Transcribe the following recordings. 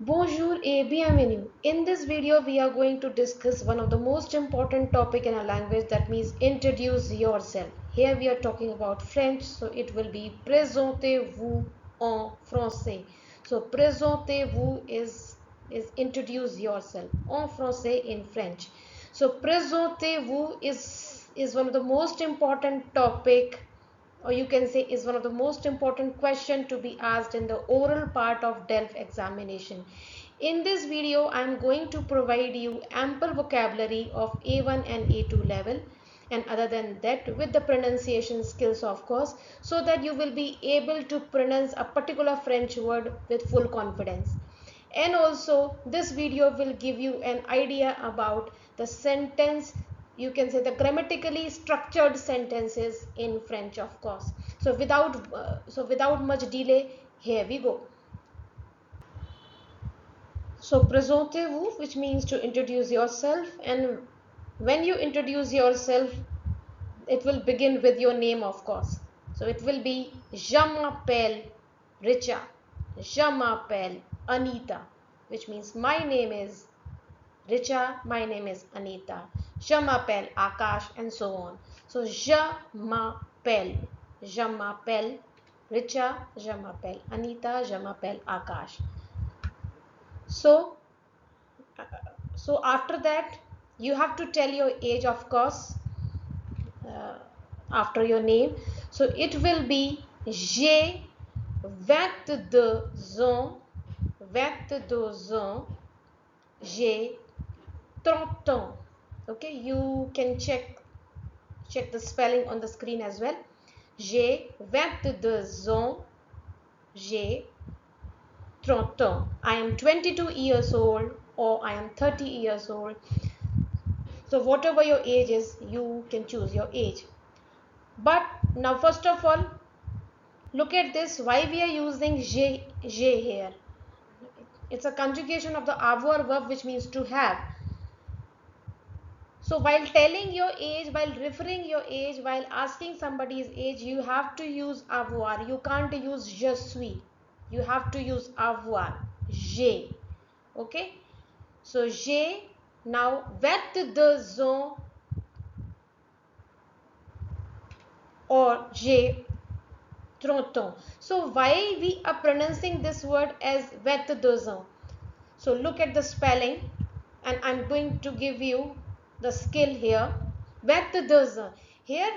Bonjour et bienvenue. In this video, we are going to discuss one of the most important topic in a language, that means introduce yourself. Here we are talking about French, so it will be Présentez-vous en français. So Présentez-vous is introduce yourself en français in French. So Présentez-vous is one of the most important topic, or you can say is one of the most important question to be asked in the oral part of Delf examination. In this video, I am going to provide you ample vocabulary of A1 and A2 level, and other than that with the pronunciation skills of course, so that you will be able to pronounce a particular French word with full confidence. And also this video will give you an idea about the sentence, you can say the grammatically structured sentences in French of course. So without much delay, here we go. So présentez-vous, which means to introduce yourself, and when you introduce yourself, it will begin with your name of course. So it will be je m'appelle Richa, je m'appelle Anita, which means my name is Richa, my name is Anita, je m'appelle Akash, and so on. So je m'appelle Richa, je m'appelle Anita, je m'appelle Akash. So so after that you have to tell your age of course, uh, after your name. So it will be j'ai 22 ans, 22 ans, j'ai 30 ans. Okay, you can check the spelling on the screen as well. J'ai 22 ans, j'ai 30 ans. I am 22 years old, or I am 30 years old. So whatever your age is, you can choose your age. But now first of all, look at this, why we are using je here. It's a conjugation of the avoir verb, which means to have. So while telling your age, while referring your age, while asking somebody's age, you have to use avoir. You can't use je suis. You have to use avoir. J'ai. Okay. So j'ai now 22 ans, or j'ai 30 ans. So why we are pronouncing this word as 22 ans? So look at the spelling, and I'm going to give you the skill here. 22 ans. Here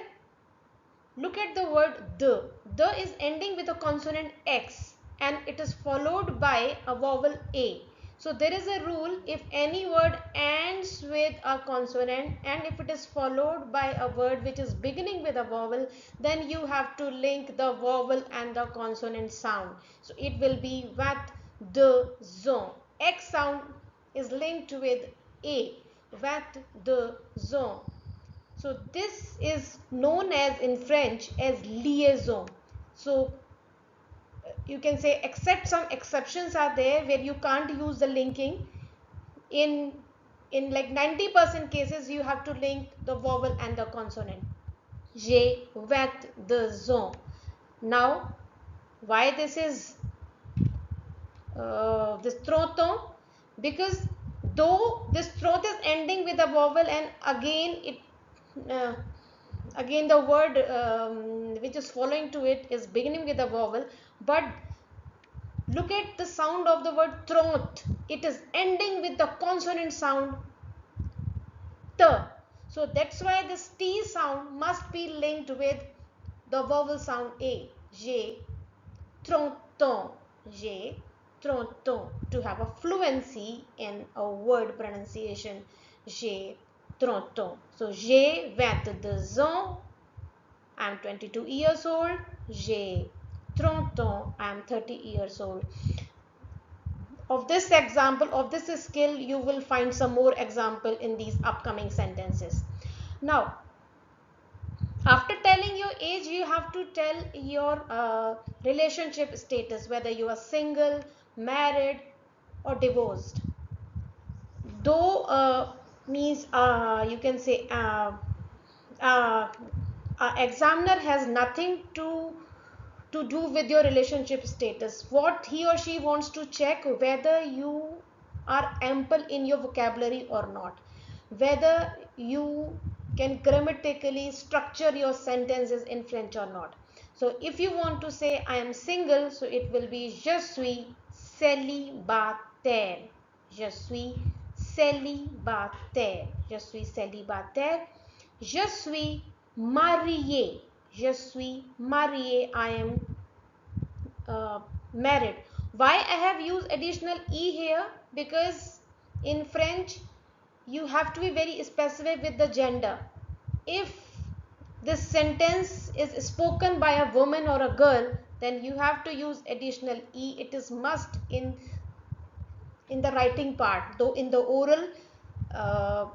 look at the word the. The is ending with a consonant X, and it is followed by a vowel A. So there is a rule, if any word ends with a consonant and if it is followed by a word which is beginning with a vowel, then you have to link the vowel and the consonant sound. So it will be wat, de, zon. X sound is linked with A. Wat, de, zon. So this is known as in French as liaison. So you can say, except some exceptions are there where you can't use the linking. In like 90% cases you have to link the vowel and the consonant. J'ai 22 ans. Now why this is this troton? Because though this throat is ending with a vowel, and uh, again the word which is following to it is beginning with a vowel, but look at the sound of the word throat. It is ending with the consonant sound t. So that's why this t sound must be linked with the vowel sound a. J'ai 30 ans. J'ai 30 ans. To have a fluency in a word pronunciation. J'ai 30 ans. So j'ai 22 ans. I am 22 years old. J'ai 30 ans. I am 30 years old. Of this example, of this skill, you will find some more example in these upcoming sentences. Now, after telling your age, you have to tell your relationship status, whether you are single, married, or divorced. Though means you can say uh, examiner has nothing to to do with your relationship status. What he or she wants to check whether you are ample in your vocabulary or not, whether you can grammatically structure your sentences in French or not. So if you want to say I am single, so it will be je suis célibataire. Je suis célibataire. Je suis célibataire. Je suis marié. Je suis marié. I am married. Why I have used additional e here? Because in French you have to be very specific with the gender. If this sentence is spoken by a woman or a girl, then you have to use additional e. It is must in the writing part, though in the oral uh,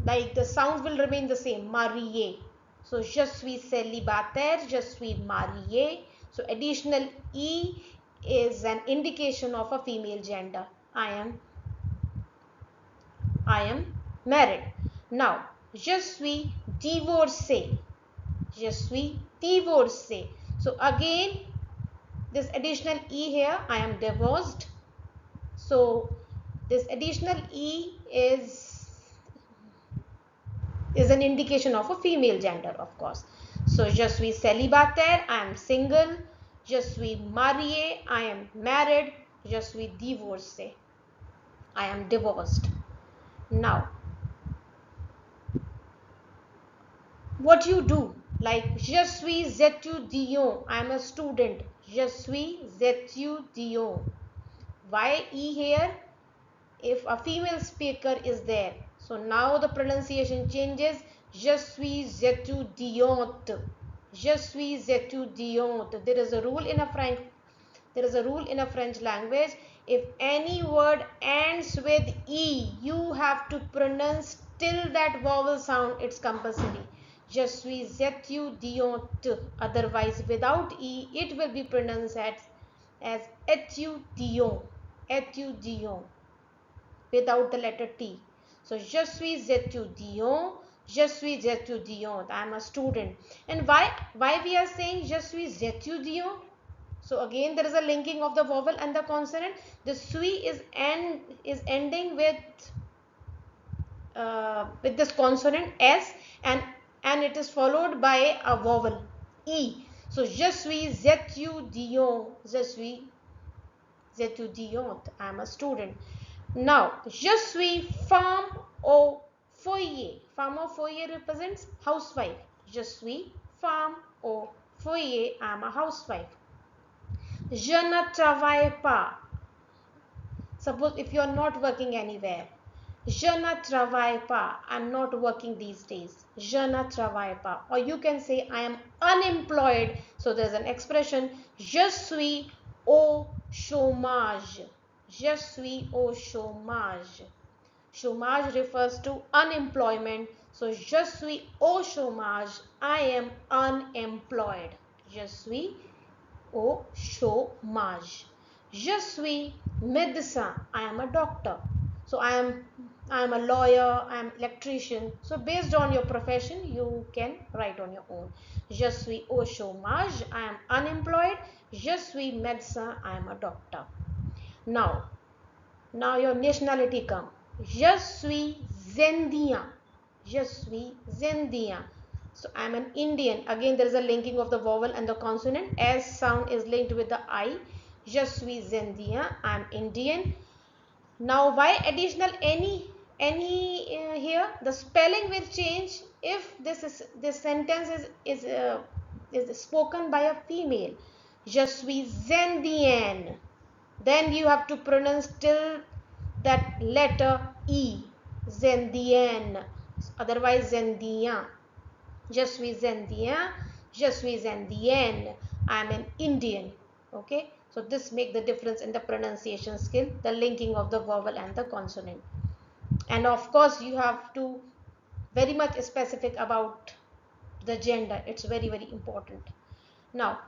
like the sound will remain the same, marié. So je suis célibataire, je suis marié. So additional e is an indication of a female gender. I am married. Now je suis divorcé. Je suis divorcé. So again this additional e here, I am divorced. So this additional e is an indication of a female gender, of course. So je suis célibataire, I am single. Je suis marié, I am married. Je suis divorcé, I am divorced. Now what you do, like je suis étudiant, I am a student. Je suis étudiant. Why e here? If a female speaker is there, so now the pronunciation changes. Je suis étudiante. Je suis étudiante. There is a rule in a French language. If any word ends with e, you have to pronounce till that vowel sound. It's compulsory. Je suis étudiante. Otherwise, without e, it will be pronounced as étudiant. Étudiant, without the letter T. So je suis étudiant, je suis étudiante. I am a student. And why we are saying je suis étudiant? So again there is a linking of the vowel and the consonant. The suis is ending with this consonant s, and it is followed by a vowel e. So je suis étudiant, je suis étudiante. I am a student. Now, je suis femme au foyer. Femme au foyer represents housewife. Je suis femme au foyer. I am a housewife. Je ne travaille pas. Suppose if you are not working anywhere. Je ne travaille pas. I am not working these days. Je ne travaille pas. Or you can say I am unemployed. So there is an expression. Je suis au chômage. Je suis au chômage. Chômage refers to unemployment. So je suis au chômage. I am unemployed. Je suis au chômage. Je suis médecin. I am a doctor. So I am a lawyer, I am electrician. So based on your profession, you can write on your own. Je suis au chômage. I am unemployed. Je suis médecin. I am a doctor. Now your nationality come. Je suis Indien. Je suis Indien. So I am an Indian. Again there is a linking of the vowel and the consonant. S sound is linked with the I. Je suis Indien. I am Indian. Now why additional any here? The spelling will change if this sentence is spoken by a female. Je suis Indienne. Then you have to pronounce till that letter E. Zendienne. Otherwise Zendien. Je suis Zendien. Je suis Zendienne. I am an Indian. Okay. So this make the difference in the pronunciation skill, the linking of the vowel and the consonant. And of course you have to very much specific about the gender. It's very important. Now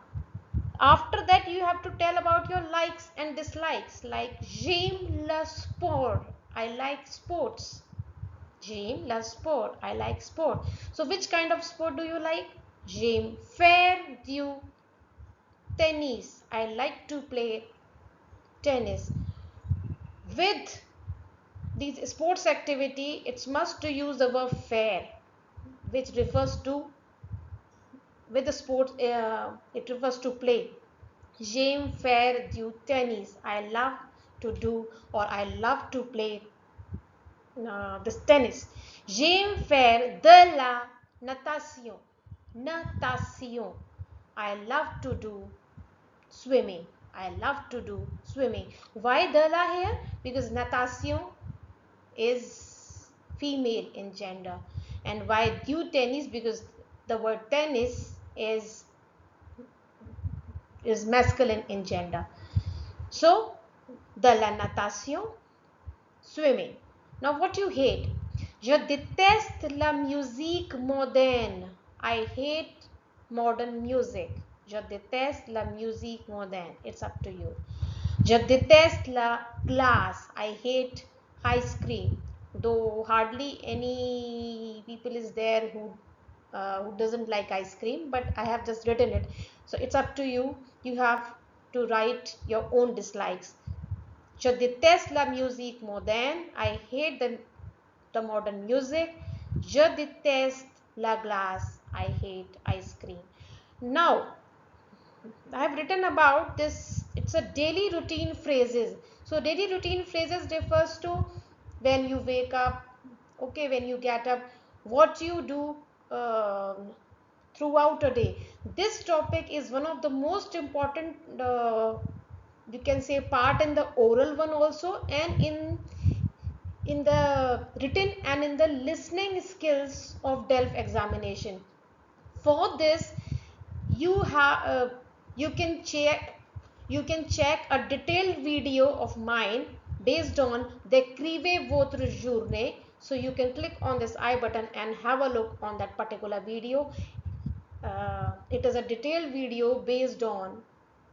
after that you have to tell about your likes and dislikes, like j'aime le sport. I like sports. J'aime le sport. I like sport. So which kind of sport do you like? J'aime faire du tennis. I like to play tennis. With these sports activity, it's must to use the verb faire, which refers to, with the sports, it refers to play. J'aime faire du tennis. I love to do, or I love to play this tennis. J'aime faire de la natation. Natation. I love to do swimming. I love to do swimming. Why de la here? Because natation is female in gender. And why du tennis? Because the word tennis is masculine in gender. So, de la natation, swimming. Now, what you hate? Je déteste la musique moderne. I hate modern music. Je déteste la musique moderne. It's up to you. Je déteste la glace. I hate ice cream. Though hardly any people is there who doesn't like ice cream, but I have just written it. So it's up to you. You have to write your own dislikes. Je déteste la musique moderne. I hate the modern music. Je déteste la glace. I hate ice cream. Now, I have written about this. It's a daily routine phrases. So daily routine phrases refers to when you wake up, okay, when you get up, what you do throughout a day. This topic is one of the most important, you can say, part in the oral one also, and in the written and in the listening skills of Delf examination. For this, you have you can check a detailed video of mine based on Décrivez votre journée. So you can click on this I button and have a look on that particular video. It is a detailed video based on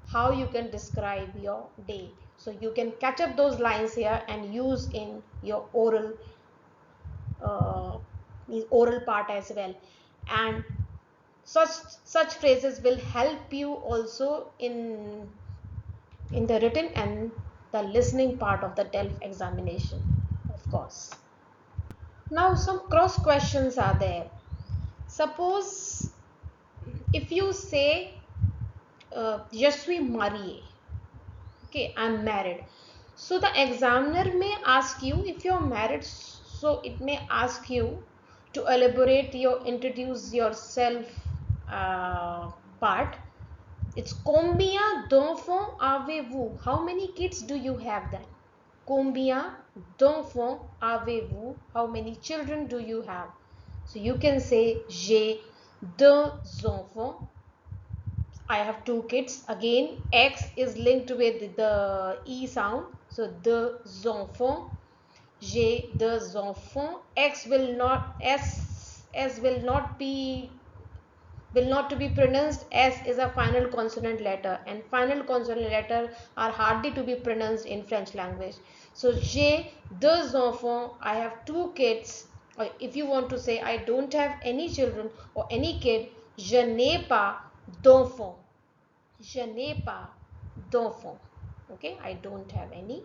how you can describe your day. So you can catch up those lines here and use in your uh, oral part as well. And such phrases will help you also in the written and the listening part of the Delf examination, of course. Now some cross questions are there. Suppose if you say je suis marié, okay, I'm married. So the examiner may ask you if you're married, so it may ask you to elaborate your introduce yourself part. It's combien d'enfants avez-vous? How many kids do you have then? Combien d'enfants avez-vous? How many children do you have? So you can say j'ai deux enfants. I have two kids. Again, X is linked with the E sound. So deux enfants. J'ai deux enfants. X will not S will not to be pronounced. S is a final consonant letter, and final consonant letter are hardly to be pronounced in French language. So j'ai deux enfants, I have two kids. Or if you want to say I don't have any children or any kid, je n'ai pas d'enfant. Je n'ai pas d'enfant. Okay, I don't have any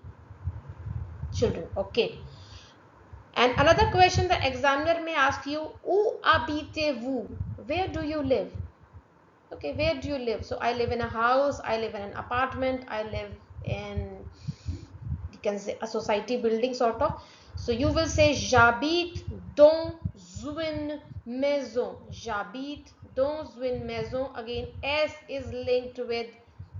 children or kid. And another question the examiner may ask you, où habitez-vous? Where do you live? Okay, where do you live? So I live in a house, I live in an apartment, I live in, you can say, a society building sort of. So you will say j'habite dans une maison. J'habite dans une maison. Again, S is linked with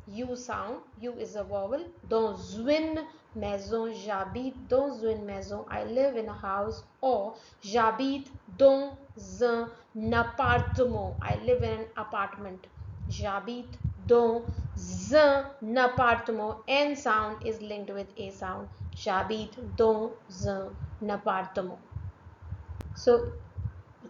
U sound. U is a vowel. Dans une maison. J'habite dans une maison. I live in a house. Or j'habite dans un appartement. I live in an apartment. J'habite dans un appartement. N sound is linked with A sound. J'habite dans un appartement. So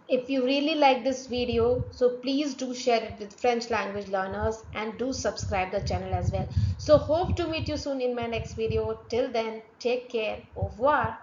if you really like this video, so please do share it with French language learners and do subscribe the channel as well. So hope to meet you soon in my next video. Till then, take care. Au revoir.